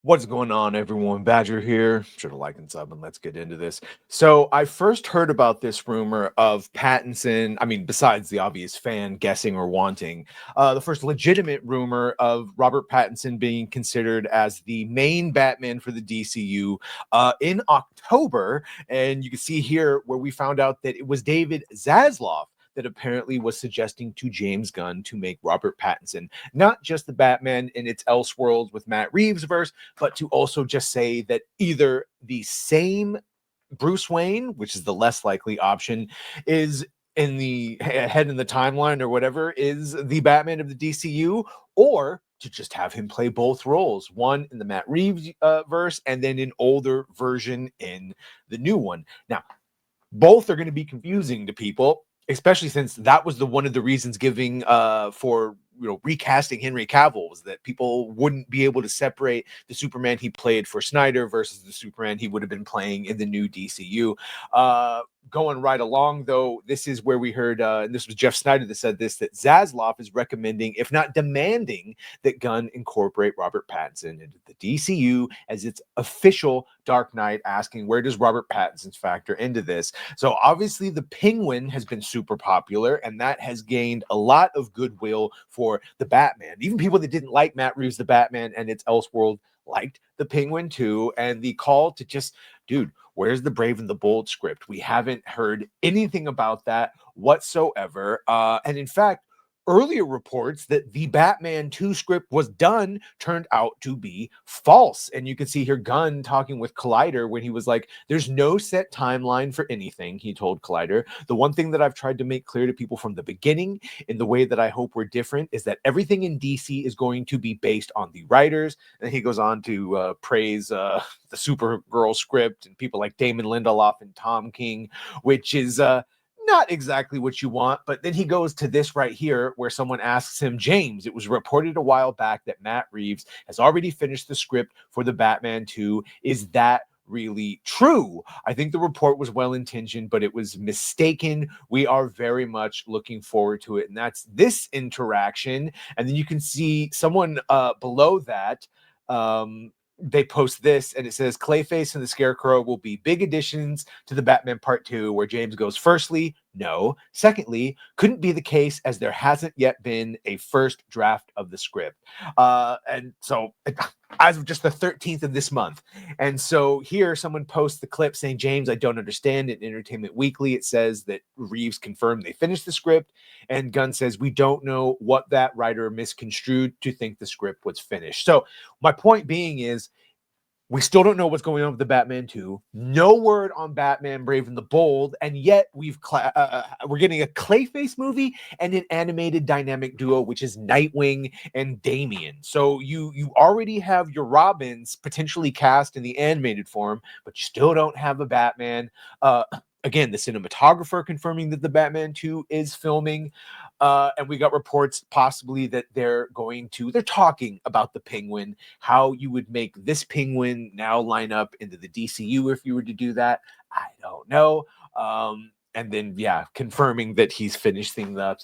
What's going on, everyone? Badger here. Should have liked and sub, and let's get into this. So, I first heard about this rumor of Pattinson. I mean, besides the obvious fan guessing or wanting, the first legitimate rumor of Robert Pattinson being considered as the main Batman for the DCU in October. And you can see here where we found out that it was David Zaslav that apparently was suggesting to James Gunn to make Robert Pattinson not just the Batman in its Elseworlds with Matt Reeves verse, but to also just say that either the same Bruce Wayne, which is the less likely option, is in the head in the timeline or whatever, is the Batman of the DCU, or to just have him play both roles, one in the Matt Reeves verse and then an older version in the new one. Now, both are going to be confusing to people, especially since that was the one of the reasons giving for recasting Henry Cavill, was that people wouldn't be able to separate the Superman he played for Snyder versus the Superman he would have been playing in the new DCU. Going right along, though, this is where we heard, and this was Jeff Snyder that said this, that Zaslav is recommending, if not demanding, that Gunn incorporate Robert Pattinson into the DCU as its official Dark Knight, asking where does Robert Pattinson's factor into this. So obviously the Penguin has been super popular, and that has gained a lot of goodwill for the Batman. Even people that didn't like Matt Reeves the Batman and its Elseworld liked the Penguin too. And the call to just, dude, where's the Brave and the Bold script? We haven't heard anything about that whatsoever. And in fact, earlier reports that the Batman 2 script was done turned out to be false. And you can see here Gunn talking with Collider when he was like, there's no set timeline for anything, he told Collider. The one thing that I've tried to make clear to people from the beginning, in the way that I hope we're different, is that everything in DC is going to be based on the writers. And he goes on to praise the Supergirl script and people like Damon Lindelof and Tom King, which is not exactly what you want. But then he goes to this right here where someone asks him, James, it was reported a while back that Matt Reeves has already finished the script for the Batman 2. Is that really true? I think the report was well intentioned, but it was mistaken. We are very much looking forward to it. And that's this interaction. And then you can see someone below that. They post this and it says Clayface and the Scarecrow will be big additions to the Batman Part 2, where James goes, firstly, no. Secondly, couldn't be the case as there hasn't yet been a first draft of the script. And so as of just the 13th of this month. And so here someone posts the clip saying, James, I don't understand. In Entertainment Weekly, it says that Reeves confirmed they finished the script. And Gunn says, we don't know what that writer misconstrued to think the script was finished. So my point being is, we still don't know what's going on with the Batman 2. No word on Batman Brave and the Bold, and yet we're getting a Clayface movie and an animated dynamic duo, which is Nightwing and Damian. So you already have your Robins potentially cast in the animated form, but you still don't have a Batman. Again, the cinematographer confirming that the Batman 2 is filming. And we got reports possibly that they're talking about the Penguin, how you would make this Penguin now line up into the DCU if you were to do that. I don't know. And then, yeah, confirming that he's finished things up.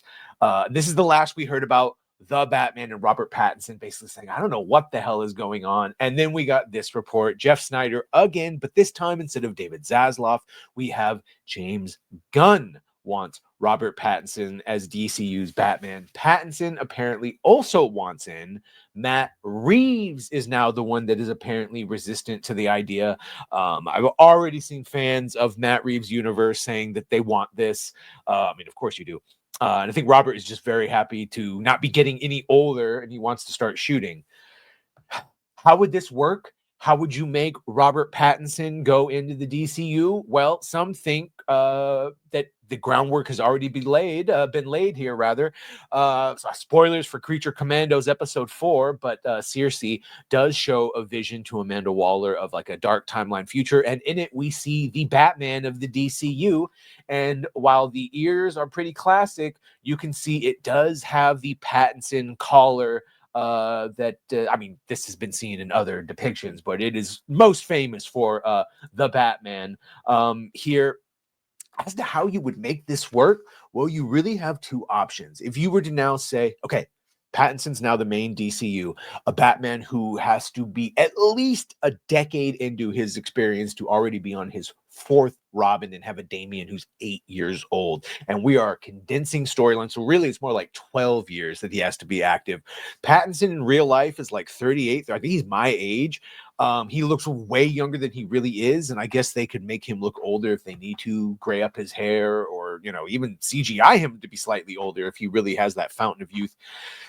This is the last we heard about the Batman and Robert Pattinson basically saying, I don't know what the hell is going on. And then we got this report, Jeff Snyder again, but this time instead of David Zaslav, we have James Gunn wants Robert Pattinson as DCU's Batman. Pattinson apparently also wants in. Matt Reeves is now the one that is apparently resistant to the idea. I've already seen fans of Matt Reeves' universe saying that they want this. I mean, of course you do. And I think Robert is just very happy to not be getting any older, and he wants to start shooting. How would this work? How would you make Robert Pattinson go into the DCU? Well, some think that the groundwork has already been laid here, rather. So spoilers for Creature Commandos episode 4, but Circe does show a vision to Amanda Waller of like a dark timeline future, and in it we see the Batman of the DCU. And while the ears are pretty classic, you can see it does have the Pattinson collar. I mean, this has been seen in other depictions, but it is most famous for the Batman. Here, as to how you would make this work, well, you really have two options. If you were to now say, okay, Pattinson's now the main DCU, a Batman who has to be at least a decade into his experience to already be on his fourth Robin and have a Damian who's 8 years old. And we are condensing storylines. So really, it's more like 12 years that he has to be active. Pattinson in real life is like 38. I think he's my age. He looks way younger than he really is, and I guess they could make him look older if they need to, gray up his hair, or even CGI him to be slightly older if he really has that fountain of youth.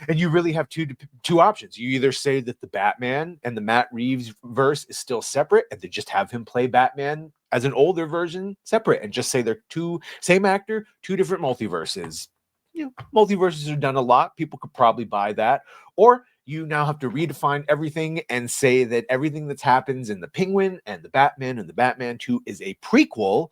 And you really have two options. You either say that the Batman and the Matt Reeves verse is still separate, and then just have him play Batman as an older version separate, and just say they're same actor, two different multiverses. Multiverses are done a lot. People could probably buy that. Or you now have to redefine everything and say that everything that happens in the Penguin and the Batman and the Batman 2 is a prequel,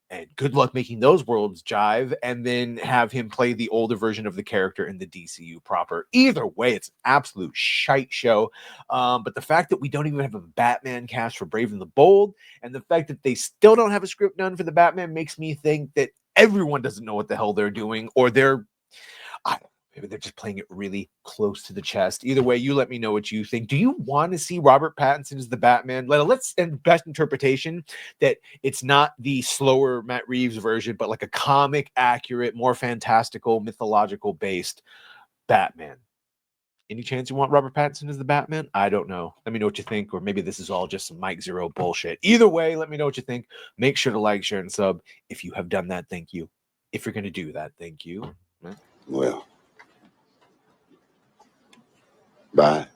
and good luck making those worlds jive, and then have him play the older version of the character in the DCU proper. Either way, it's an absolute shite show. But the fact that we don't even have a Batman cast for Brave and the Bold, and the fact that they still don't have a script done for the Batman, makes me think that everyone doesn't know what the hell they're doing, or maybe they're just playing it really close to the chest. Either way, you let me know what you think. Do you want to see Robert Pattinson as the Batman? And best interpretation that it's not the slower Matt Reeves version, but like a comic accurate, more fantastical, mythological based Batman. Any chance you want Robert Pattinson as the Batman? I don't know. Let me know what you think, or maybe this is all just some Mike Zero bullshit. Either way, let me know what you think. Make sure to like, share, and sub. If you have done that, thank you. If you're going to do that, thank you. Well, bye.